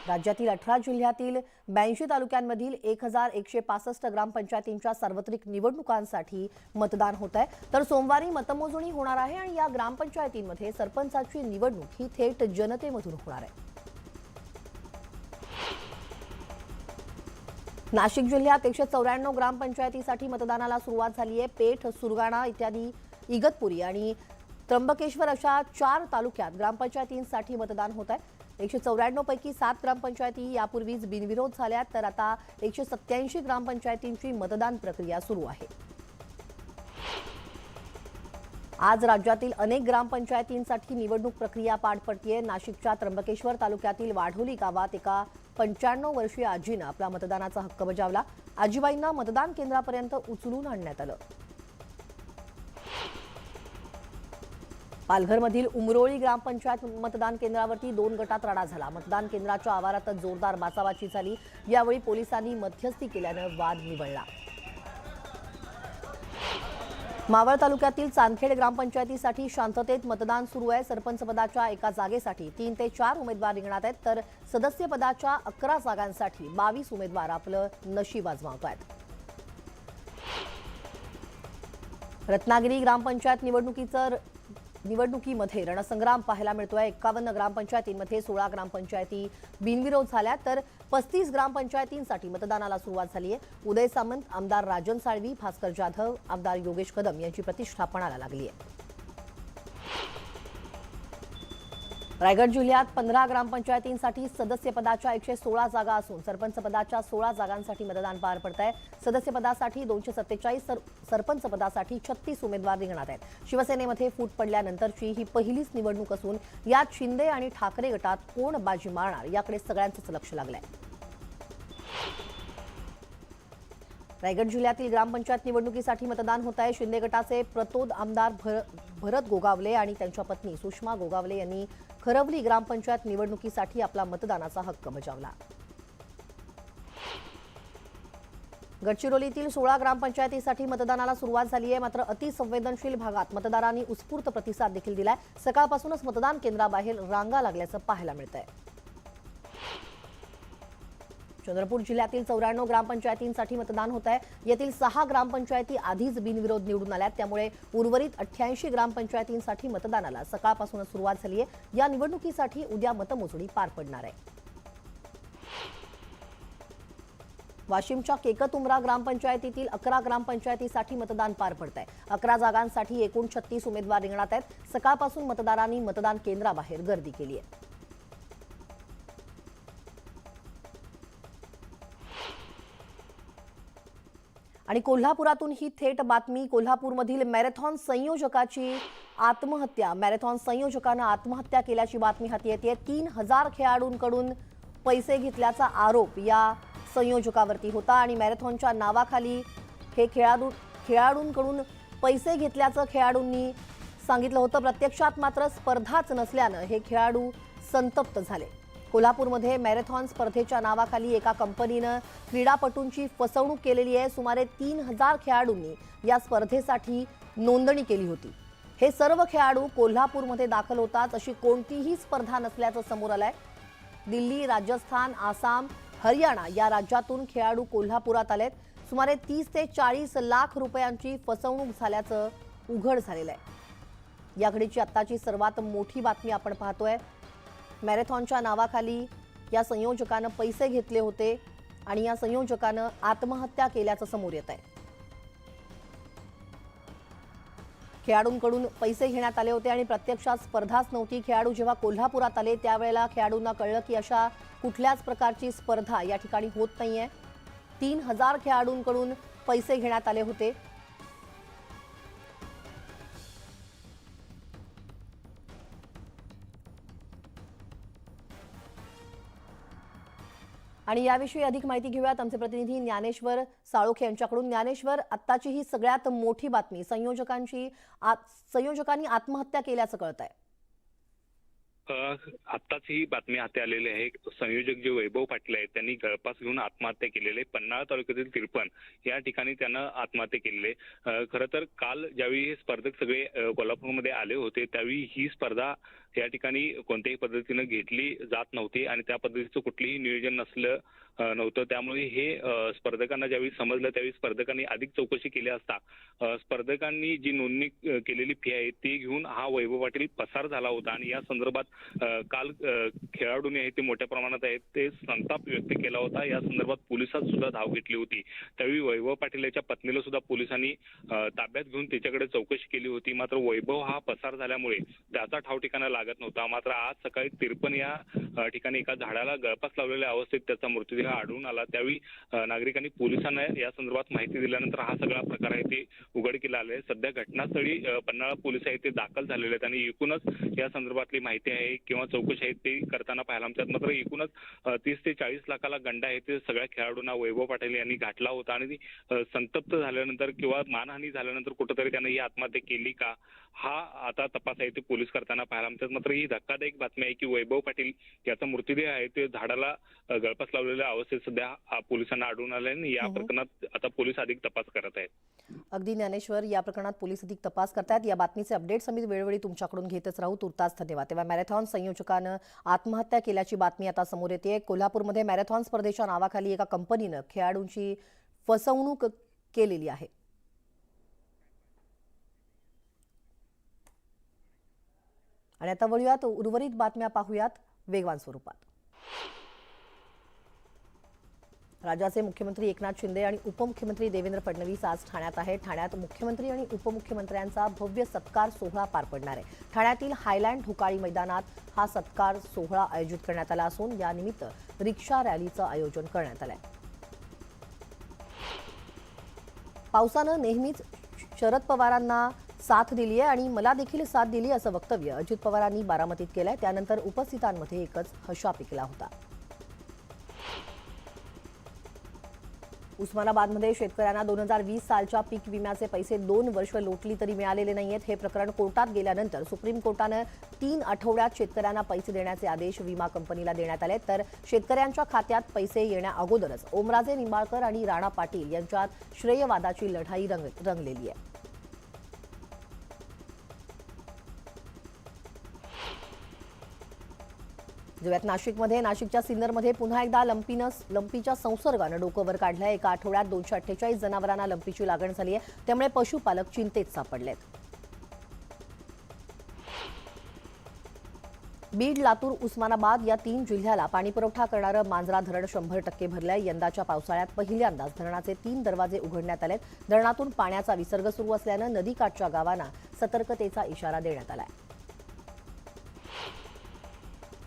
राज्यातील 18 जिल्ह्यातील 82 तालुक्यांमधील 1165 ग्रामपंचायतींच्या सार्वत्रिक निवडणुकांसाठी मतदान होत आहे। तर सोमवारी मतमोजणी होणार आहे आणि या ग्रामपंचायतींमध्ये सरपंचाची निवडणूक ही थेट जनतेमधून होणार आहे। नाशिक जिल्ह्यात 194 ग्रामपंचायतीसाठी मतदानाला सुरुवात झाली आहे। पेठ, सुरगाणा इत्यादी इगतपुरी आणि त्र्यंबकेश्वर अशा 4 तालुक्यात ग्रामपंचायतींसाठी मतदान होत आहे। 194 पैकी 7 ग्रामपंचायती यापूर्वीच बिनविरोध झाल्या, तर आता 187 ग्रामपंचायतींची मतदान प्रक्रिया सुरू आहे। आज राज्यातील अनेक ग्रामपंचायतींसाठी निवडणूक प्रक्रिया पार पडतीये। नाशिकच्या त्र्यंबकेश्वर तालुक्यातील वाढोली गावात एका 95 वर्षीय आजीनं आपला मतदानाचा हक्क बजावला। आजीबाईंना मतदान केंद्रापर्यंत उचलून आणण्यात आलं। पालघरमधील उमरोळी ग्रामपंचायत मतदान केंद्रावरती 2 गटात राडा झाला। मतदान केंद्राच्या आवारातच जोरदार बाचाबाची झाली। यावेळी पोलिसांनी मध्यस्थी केल्यानं वाद निवळला। मावळ तालुक्यातील चांदखेड ग्रामपंचायतीसाठी शांततेत मतदान सुरू आहे। सरपंच पदाच्या एका जागेसाठी 3 ते 4 उमेदवार रिंगणात आहेत, तर सदस्य पदाच्या 11 जागांसाठी 22 उमेदवार आपलं नशीब आजमावत आहेत। रत्नागिरी ग्रामपंचायत निवडणुकीमध्ये रणसंग्राम पाहायला मिळतोय। 51 ग्रामपंचायतींमध्ये 16 ग्रामपंचायती बिनविरोध झाल्या, तर 35 ग्रामपंचायतींसाठी मतदानाला सुरुवात झाली आहे। उदय सामंत, आमदार राजन साळवी, भास्कर जाधव, आमदार योगेश कदम यांची प्रतिष्ठा पणाला लागली आहे। रायगड जिल्ह्यात 15 ग्रामपंचायतींसाठी सदस्य पदाच्या 116 जागा असून सरपंच पदाच्या 16 जागांसाठी मतदान पार पडत आहे। सदस्य पदासाठी 247, सरपंच पदासाठी 36 उमेदवार रिंगणात आहेत। शिवसेनेमध्ये फूट पडल्यानंतरची ही पहिलीच निवडणूक असून यात शिंदे आणि ठाकरे गटात कोण बाजी मारणार याकडे सगळ्यांचंच लक्ष लागलंय। रायगड जिल्ह्यातील ग्रामपंचायत निवडणुकीसाठी मतदान होत आहे। शिंदे गटाचे प्रतोद आमदार भरत गोगावले आणि त्यांच्या पत्नी सुषमा गोगावले यांनी खरवली ग्रामपंचायत निवडणुकीसाठी आपला मतदानाचा हक्क बजावला। गडचिरोलीतील 16 ग्रामपंचायतीसाठी मतदानाला सुरुवात झाली आहे, मात्र अतिसंवेदनशील भागात मतदारांनी उत्स्फूर्त प्रतिसाद देखील दिलाय। सकाळपासूनच मतदान केंद्राबाहेर रांगा लागल्याचं पाहायला मिळतंय। चंद्रपूर जिल्ह्यातील 94 ग्रामपंचायतींसाठी मतदान होत आहे। यातील 6 ग्रामपंचायती आधीच बिनविरोध निवडून आल्यात, त्यामुळे उर्वरित 88 ग्रामपंचायतींसाठी मतदानाला सकाळपासूनच सुरुवात झाली आहे। या निवडणुकीसाठी उद्या मतमोजणी पार पडणार आहे। वाशिमच्या केकतउमरा ग्रामपंचायतीतील 11 ग्रामपंचायतीसाठी मतदान पार पडत आहे। 11 जागांसाठी एकूण 36 उमेदवार रिंगणात आहेत। सकाळपासून मतदारांनी मतदान केंद्राबाहेर गर्दी केली आहे। आणि कोल्हापुरातून ही थेट बातमी। कोल्हापूरमधील मॅरेथॉन संयोजकाची आत्महत्या। मॅरेथॉन संयोजकानं आत्महत्या केल्याची बातमी हाती येते। 3000 खेळाडूंकडून पैसे घेतल्याचा आरोप या संयोजकावरती होता आणि मॅरेथॉनच्या नावाखाली हे खेळाडूंकडून पैसे घेतल्याचं खेळाडूंनी सांगितलं होतं। प्रत्यक्षात मात्र स्पर्धाच नसल्यानं हे खेळाडू संतप्त झाले। कोल्हापूरमध्ये मॅरेथॉन स्पर्धेच्या नावाखाली एका कंपनीनं क्रीडापटूंची फसवणूक केलेली आहे। सुमारे 3000 खेळाडूंनी या स्पर्धेसाठी नोंदणी केली होती। हे सर्व खेळाडू कोल्हापूरमध्ये दाखल होतात अशी कोणतीही स्पर्धा नसल्याचं समोर आलंय। दिल्ली, राजस्थान, आसाम, हरियाणा या राज्यातून खेळाडू कोल्हापुरात आलेत। सुमारे 30 ते 40 लाख रुपयांची फसवणूक झाल्याचं उघड झालेलं आहे। या घडीची आत्ताची सर्वात मोठी बातमी आपण पाहतोय। मॅरेथॉनच्या नावाखाली या संयोजकानं पैसे घेतले होते आणि या संयोजकानं आत्महत्या केल्याचं समोर येत आहे। खेळाडूंकडून पैसे घेण्यात आले होते आणि प्रत्यक्षात स्पर्धाच नव्हती। खेळाडू जेव्हा कोल्हापुरात आले त्यावेळेला खेळाडूंना कळलं की अशा कुठल्याच प्रकारची स्पर्धा या ठिकाणी होत नाहीये। 3000 खेळाडूंकडून पैसे घेण्यात आले होते। आणि याविषयी अधिक माहिती घेऊयात आमचे प्रतिनिधी ज्ञानेश्वर साळोखे यांच्याकडून। ज्ञानेश्वर, आत्ताची ही सगळ्यात मोठी बातमी, संयोजकांनी आत्महत्या केल्याचं कळतंय। आत्ताच ही बातमी हाती आलेली आहे। संयोजक जे वैभव पाटील आहेत त्यांनी गळफास घेऊन आत्महत्या केलेली आहे। पन्हाळा तालुक्यातील तिरपण या ठिकाणी त्यानं आत्महत्या केलेली आहे। खरं तर काल ज्यावेळी हे स्पर्धक सगळे कोल्हापूरमध्ये आले होते त्यावेळी ही स्पर्धा या ठिकाणी कोणत्याही पद्धतीनं घेतली जात नव्हती आणि त्या पद्धतीचं कुठलीही नियोजन नव्हतं. त्यामुळे हे स्पर्धकांना ज्यावेळी समजलं त्यावेळी स्पर्धकांनी अधिक चौकशी केली असता स्पर्धकांनी जी नोंदणी केलेली फी आहे ती घेऊन हा वैभव पाटील पसार झाला होता आणि या संदर्भात काल खेळाडूंनी आहे ते मोठ्या प्रमाणात आहेत ते संताप व्यक्त केला होता. या संदर्भात पोलिसात सुद्धा धाव घेतली होती. त्यावेळी वैभव पाटील याच्या पत्नीला सुद्धा पोलिसांनी ताब्यात घेऊन त्याच्याकडे चौकशी केली होती. मात्र वैभव हा पसार झाल्यामुळे त्याचा ठाव ठिकाणा लागत नव्हता. मात्र आज सकाळी तिरपण या ठिकाणी एका झाडाला गळफास लावलेल्या अवस्थेत त्याचा मृतदेह आढळून आला. त्यावेळी नागरिकांनी पोलिसांना या संदर्भात माहिती दिल्यानंतर हा सगळा प्रकार आहे ते उघडकीला आले. सध्या घटनास्थळी पन्हाळा पोलीस आहेत ते दाखल झालेले आहेत आणि एकूणच या संदर्भातली माहिती आहे किंवा चौकशी आहे ते करताना पाहायला मिळतात. मात्र एकूणच 30 ते 40 लाखाला गंडा आहे ते सगळ्या खेळाडूंना वैभव पाटील यांनी घातला होता आणि संतप्त झाल्यानंतर किंवा मानहानी झाल्यानंतर कुठेतरी त्यांनी ही आत्महत्या केली का हा आता तपास आहे ते पोलीस करताना पाहायला मिळतात. मात्र ही धक्कादायक बातमी आहे की वैभव पाटील याचा मृतदेह आहे ते झाडाला गळफास लावलेल्या अवस्थेत सध्या पोलिसांना आढळून आले आणि या प्रकरणात आता पोलीस अधिक तपास करत आहेत. अगदी ज्ञानेश्वर, या प्रकरणात पोलीस अधिक तपास करतायत. या बातमीचे अपडेट्स आम्ही वेळोवेळी तुमच्याकडून घेतच राहू. तुर्तास धन्यवाद. तेव्हा मॅरेथॉन संयोजकानं आत्महत्या केल्याची बातमी आता समोर येते. कोल्हापूरमध्ये मॅरेथॉन स्पर्धेच्या नावाखाली एका कंपनीनं खेळाडूंची फसवणूक केलेली आहे. आणि आता वळूयात उर्वरित बातम्या पाहूयात वेगवान स्वरूपात. राज्याचे मुख्यमंत्री एकनाथ शिंदे आणि उपमुख्यमंत्री देवेंद्र फडणवीस आज ठाण्यात आहेत. ठाण्यात मुख्यमंत्री आणि उपमुख्यमंत्र्यांचा भव्य सत्कार सोहळा पार पडणार आहे. ठाण्यातील हायलँड ढुकाळी मैदानात हा सत्कार सोहळा आयोजित करण्यात आला असून यानिमित्त रिक्षा रॅलीचं आयोजन करण्यात आलंय. पावसानं नेहमीच शरद पवारांना साथ दिली आहे आणि मला देखील साथ दिली असं वक्तव्य अजित पवारांनी बारामतीत केलंय. त्यानंतर उपस्थितांमध्ये एकच हशा पिकला होता. उस्मानाबादमध्ये शेतकऱ्यांना 2020 सालच्या पीक विम्याचे पैसे 2 वर्ष लोटली तरी मिळालेले नाहीयेत. हे प्रकरण कोर्टात गेल्यानंतर सुप्रीम कोर्टानं 3 आठवड्यात शेतकऱ्यांना पैसे देण्याचे आदेश विमा कंपनीला देण्यात आले. तर शेतकऱ्यांच्या खात्यात पैसे येण्या अगोदरच ओमराजे निंबाळकर आणि राणा पाटील यांच्यात श्रेयवादाची लढाई रंगलेली आहे. जेव्हा नाशिकच्या सिन्नरमध्ये पुन्हा एकदा लंपीच्या संसर्गानं डोकं वर काढलंय. एका आठवड्यात 248 जनावरांना लंपीची लागण झाली आहे. त्यामुळे पशुपालक चिंतेत सापडलेत. बीड, लातूर, उस्मानाबाद या 3 जिल्ह्याला पाणीपुरवठा करणारं मांजरा धरण 100% भरलंय. यंदाच्या पावसाळ्यात पहिल्यांदाच धरणाचे 3 दरवाजे उघडण्यात आलेत. धरणातून पाण्याचा विसर्ग सुरू असल्यानं नदीकाठच्या गावांना सतर्कतेचा इशारा देण्यात आलाय.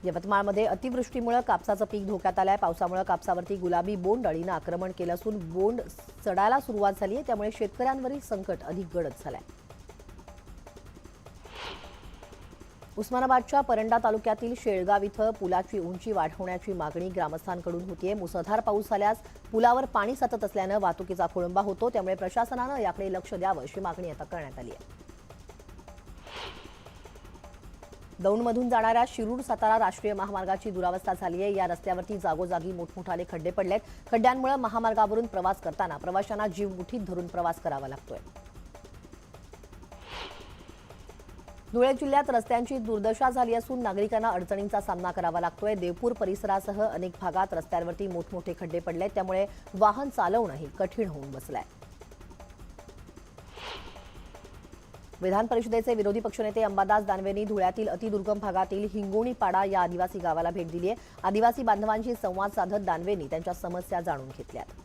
यवतमाळमध्ये अतिवृष्टीमुळे कापसाचं पीक धोक्यात आलंय. पावसामुळे कापसावरती गुलाबी बोंड अळीनं आक्रमण केलं असून बोंड चढायला सुरुवात झाली आहे. त्यामुळे शेतकऱ्यांवरील संकट अधिक गडद झालंय. उस्मानाबादच्या परंडा तालुक्यातील शेळगाव इथं पुलाची उंची वाढवण्याची मागणी ग्रामस्थांकडून होतीये. मुसळधार पाऊस झाल्यास पुलावर पाणी साचत असल्यानं वाहतुकीचा खोळंबा होतो. त्यामुळे प्रशासनानं याकडे लक्ष द्यावं अशी मागणी आता करण्यात आली आहे. दौंडमधून जाणाऱ्या शिरूर सातारा राष्ट्रीय महामार्गाची दुरावस्था झाली आहे. या रस्त्यावरती जागोजागी मोठमोठाले खड्डे पडलेत. खड्ड्यांमुळे महामार्गावरून प्रवास करताना प्रवाशांना जीव मुठीत धरून प्रवास करावा लागतोय. धुळे जिल्ह्यात रस्त्यांची दुर्दशा झाली असून नागरिकांना अडचणींचा सामना करावा लागतोय. देवपूर परिसरासह अनेक भागात रस्त्यांवरती मोठमोठे खड्डे पडलेत. त्यामुळे वाहन चालवणंही कठीण होऊन बसलंय. विधान परिषदेचे विरोधी पक्षनेते अंबादास दानवेंनी धुळ्यातील अतिदुर्गम भागातील हिंगोणीपाडा या आदिवासी गावाला भेट दिली आहे. आदिवासी बांधवांशी संवाद साधत दानवेंनी त्यांच्या समस्या जाणून घेतल्यात.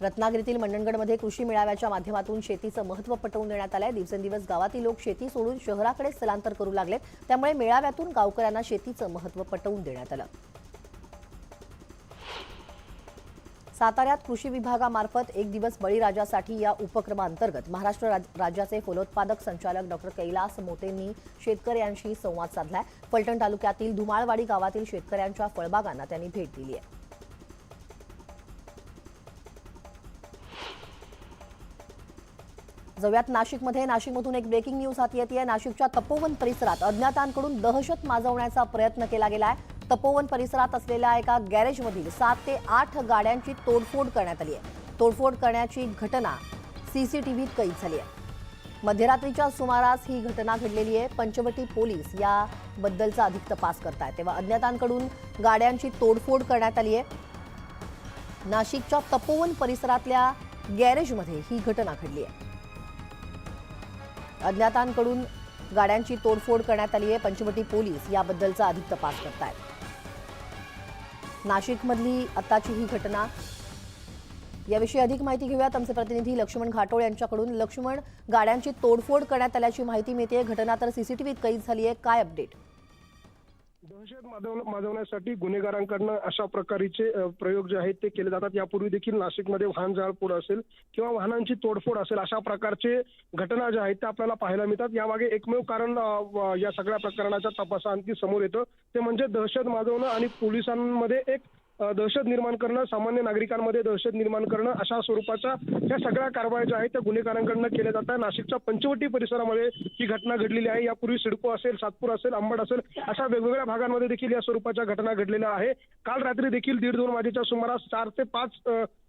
रत्नागिरीतील मंडणगडमध्ये कृषी मेळाव्याच्या माध्यमातून शेतीचं महत्त्व पटवून देण्यात आलंय. दिवसेंदिवस गावातील लोक शेती सोडून शहराकडे स्थलांतर करू लागलेत. त्यामुळे मेळाव्यातून गावकऱ्यांना शेतीचं महत्त्व पटवून देण्यात आलं. साताऱ्यात कृषी विभागामार्फत एक दिवस बळीराजासाठी या उपक्रमाअंतर्गत महाराष्ट्र राज्याचे फलोत्पादक संचालक डॉ. कैलास मोतेंनी शेतकऱ्यांशी संवाद साधलाय. फलटण तालुक्यातील धुमाळवाडी गावातील शेतकऱ्यांच्या फळबागांना त्यांनी भेट दिली आहे. जाऊयात नाशिकमधून एक ब्रेकिंग न्यूज हाती येते. नाशिकच्या तपोवन परिसरात अज्ञातांकडून दहशत माजवण्याचा प्रयत्न केला गेलाय. तपोवन परिसरात असलेल्या एका गॅरेजमधील 7 ते 8 गाड्यांची तोडफोड करण्यात आली आहे. तोडफोड करण्याची घटना सीसीटीव्हीत कैद झाली आहे. मध्यरात्रीच्या सुमारास ही घटना घडलेली आहे. पंचवटी पोलीस याबद्दलचा अधिक तपास करतायत. तेव्हा अज्ञातांकडून गाड्यांची तोडफोड करण्यात आली आहे. नाशिकच्या तपोवन परिसरातल्या गॅरेजमध्ये ही घटना घडली आहे. अज्ञातांकडून गाड्यांची तोडफोड करण्यात आली आहे. पंचवटी पोलीस याबद्दलचा अधिक तपास करतायत. नाशिकमधली आताची ही घटना, याविषयी अधिक माहिती घेऊयात आमचे प्रतिनिधी लक्ष्मण घाटोळ यांच्याकडून. लक्ष्मण, गाड्यांची तोडफोड करण्यात आल्याची माहिती मिळते. घटना तर सीसीटीव्हीत कैद झाली आहे. काय अपडेट? दहशत माजवण्यासाठी गुन्हेगारांकडनं अशा प्रकारचे प्रयोग जे आहेत ते केले जातात. यापूर्वी देखील नाशिकमध्ये वाहन जाळपोळ असेल किंवा वाहनांची तोडफोड असेल, अशा प्रकारचे घटना ज्या आहेत त्या आपल्याला पाहायला मिळतात. यामागे एकमेव कारण या सगळ्या प्रकरणाच्या तपासाअंती समोर येतं ते म्हणजे दहशत माजवणं आणि पोलिसांमध्ये एक दहशत निर्माण करणं, सामान्य नागरिकांमध्ये दहशत निर्माण करणं, अशा स्वरूपाच्या या सगळ्या कारवाया ज्या आहेत त्या गुन्हेगारांकडनं केल्या जातात. नाशिकच्या पंचवटी परिसरामध्ये ही घटना घडलेली आहे. यापूर्वी सिडको असेल, सातपूर असेल, अंबड असेल, अशा वेगवेगळ्या भागांमध्ये देखील या स्वरूपाच्या घटना घडलेल्या आहे. काल रात्री देखील 1:30-2 वाजेच्या सुमारास 4 ते 5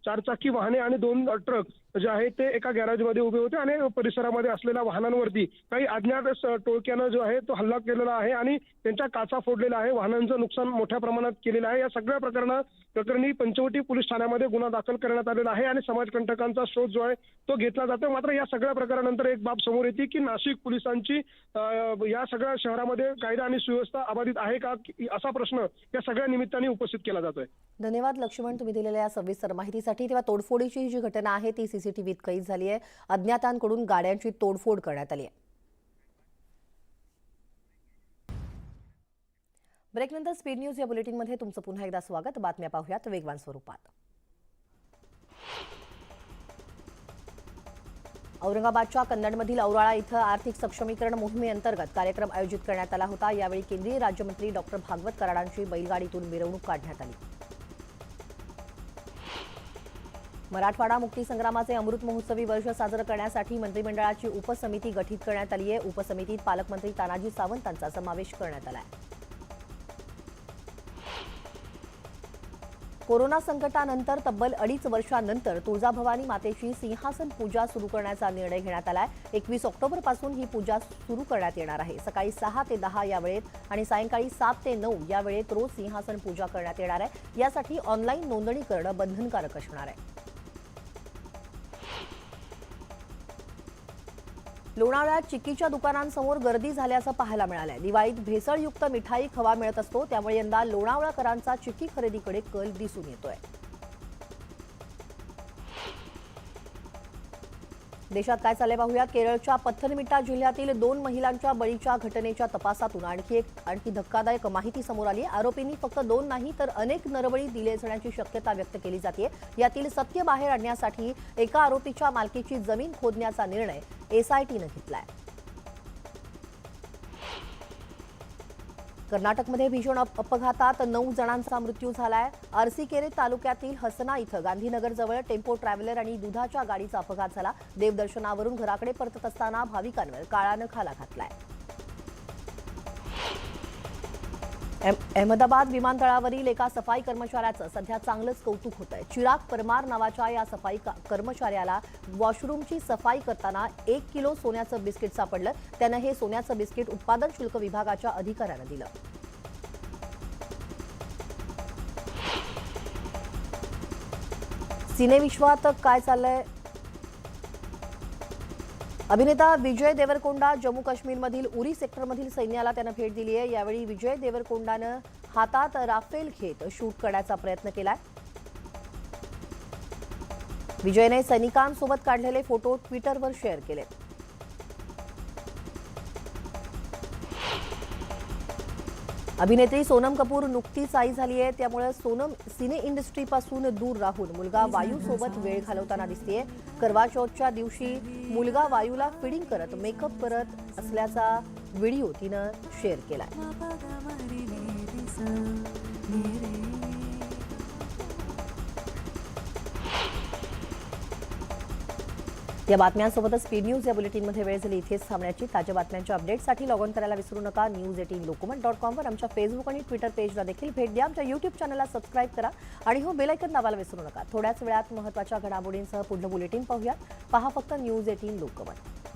चारचाकी वाहने आणि 2 ट्रक जे आहेत ते एका गॅरेजमध्ये उभे होते आणि परिसरामध्ये असलेल्या वाहनांवरती काही अज्ञात टोळक्यानं जो आहे तो हल्ला केलेला आहे आणि त्यांच्या काचा फोडलेला आहे. वाहनांचं नुकसान मोठ्या प्रमाणात केलेलं आहे. या सगळ्या प्रकरणी पंचवटी पोलीस ठाण्यामध्ये गुन्हा दाखल करण्यात आलेला आहे आणि समाजकंटकांचा शोध जो आहे तो घेतला जातो. मात्र या सगळ्या प्रकारानंतर एक बाब समोर येते की नाशिक पोलिसांची या सगळ्या शहरामध्ये कायदा आणि सुव्यवस्था अबाधित आहे का, असा प्रश्न या सगळ्या निमित्ताने उपस्थित केला जातोय. धन्यवाद लक्ष्मण, तुम्ही दिलेल्या सविस्तर माहितीसाठी. तेव्हा तोडफोडीची जी घटना आहे ती सीसीटीव्हीत कैद झाली आहे. अज्ञातांकडून गाड्यांची तोडफोड करण्यात आली आहे. ब्रेकनंतर स्पीड न्यूज या बुलेटिनमध्ये तुमचं पुन्हा एकदा स्वागत. बातम्या पाहूयात वेगवान स्वरूपात. औरंगाबादच्या कन्नडमधील औराळा इथं आर्थिक सक्षमीकरण मोहिमेअंतर्गत कार्यक्रम आयोजित करण्यात आला होता. यावेळी केंद्रीय राज्यमंत्री डॉक्टर भागवत कराडांची बैलगाडीतून मिरवणूक काढण्यात आली. मराठवाडा मुक्तीसंग्रामाचे अमृत महोत्सवी वर्ष साजरं करण्यासाठी मंत्रिमंडळाची उपसमिती गठीत करण्यात आली आहे. उपसमितीत पालकमंत्री तानाजी सावंतांचा समावेश करण्यात आला आहे. कोरोना संकटानंतर तब्बल 2.5 वर्षांनंतर तुळजाभवानी मातेची सिंहासन पूजा सुरू करण्याचा निर्णय घेण्यात आलाय. 21 ऑक्टोबरपासून ही पूजा सुरू करण्यात येणार आहे. सकाळी 6 ते 10 या वेळेत आणि सायंकाळी 7 ते 9 या वेळेत रोज सिंहासन पूजा करण्यात येणार आहे. यासाठी ऑनलाईन नोंदणी करणं बंधनकारक असणार आहे. लोणावळ्यात चिक्कीच्या दुकानांसमोर गर्दी झाल्याचं पाहायला मिळालंय. दिवाळीत भेसळयुक्त मिठाई खवा मिळत असतो, त्यामुळे यंदा लोणावळाकरांचा चिक्की खरेदीकडे कल दिसून येतोय. देशात काय चाललंय पाहूया. केरळच्या पत्थनमिट्टा जिल्ह्यातील 2 महिलांच्या बळीच्या घटनेच्या तपासातून आणखी धक्कादायक माहिती समोर आली आहे. आरोपींनी फक्त 2 नाही तर अनेक नरबळी दिले जाण्याची शक्यता व्यक्त केली जाते. यातील सत्य बाहेर आणण्यासाठी एका आरोपीच्या मालकीची जमीन खोदण्याचा निर्णय एसआयटीनं घेतलाय. कर्नाटकमध्ये भीषण अपघातात 9 जणांचा मृत्यू झालाय. अरसीकेरे तालुक्यातील हसना इथं गांधीनगरजवळ टेम्पो ट्रॅव्हलर आणि दुधाच्या गाडीचा अपघात झाला. देवदर्शनावरून घराकडे परतत असताना भाविकांवर काळानं खाला घातलाय. अहमदाबाद विमानतळावरील एका सफाई कर्मचाऱ्याचं सध्या चांगलंच कौतुक होत आहे. चिराग परमार नावाच्या या सफाई कर्मचाऱ्याला वॉशरूमची सफाई करताना 1 किलो सोन्याचं बिस्किट सापडलं. त्यानं हे सोन्याचं बिस्किट उत्पादन शुल्क विभागाच्या अधिकाऱ्यानं दिलं. सिनेविश्वात काय चाललंय? अभिनेता विजय देवरकोंडा जम्मू काश्मीरमधील उरी सेक्टरमधील सैन्याला त्यानं भेट दिली आहे. यावेळी विजय देवरकोंडानं हातात राफेल घेत शूट करण्याचा प्रयत्न केलाय. विजयने सैनिकांसोबत काढलेले फोटो ट्विटरवर शेअर केले. अभिनेत्री सोनम कपूर नुकतीच आई झाली आहे, त्यामुळे सोनम सिने इंडस्ट्रीपासून दूर राहून मुलगा वायूसोबत वेळ घालवताना दिसतेय. करवा चौथच्या दिवशी मुलगा वायूला फिडिंग करत मेकअप करत असल्याचा व्हिडिओ तिनं शेअर केलाय. या बातम्यांसोबतच स्पीड न्यूज या बुलेटिनमध्ये वेळ झाली इथेच थांबण्याची. ताज्या बातम्यांच्या अपडेटसाठी लॉग ऑन करायला विसरू नका. news18lokmat.com वर आमच्या फेसबुक आणि ट्विटर पेजला देखील भेट द्या. आमच्या यूट्यूब चॅनलला सबस्क्राईब करा आणि हो बेल आयकॉन दाबायला विसरू नका. थोड्याच वेळात महत्त्वाच्या घडामोडींसह पुढलं बुलेटिन पाहूया. पहा फक्त News18 लोकमत.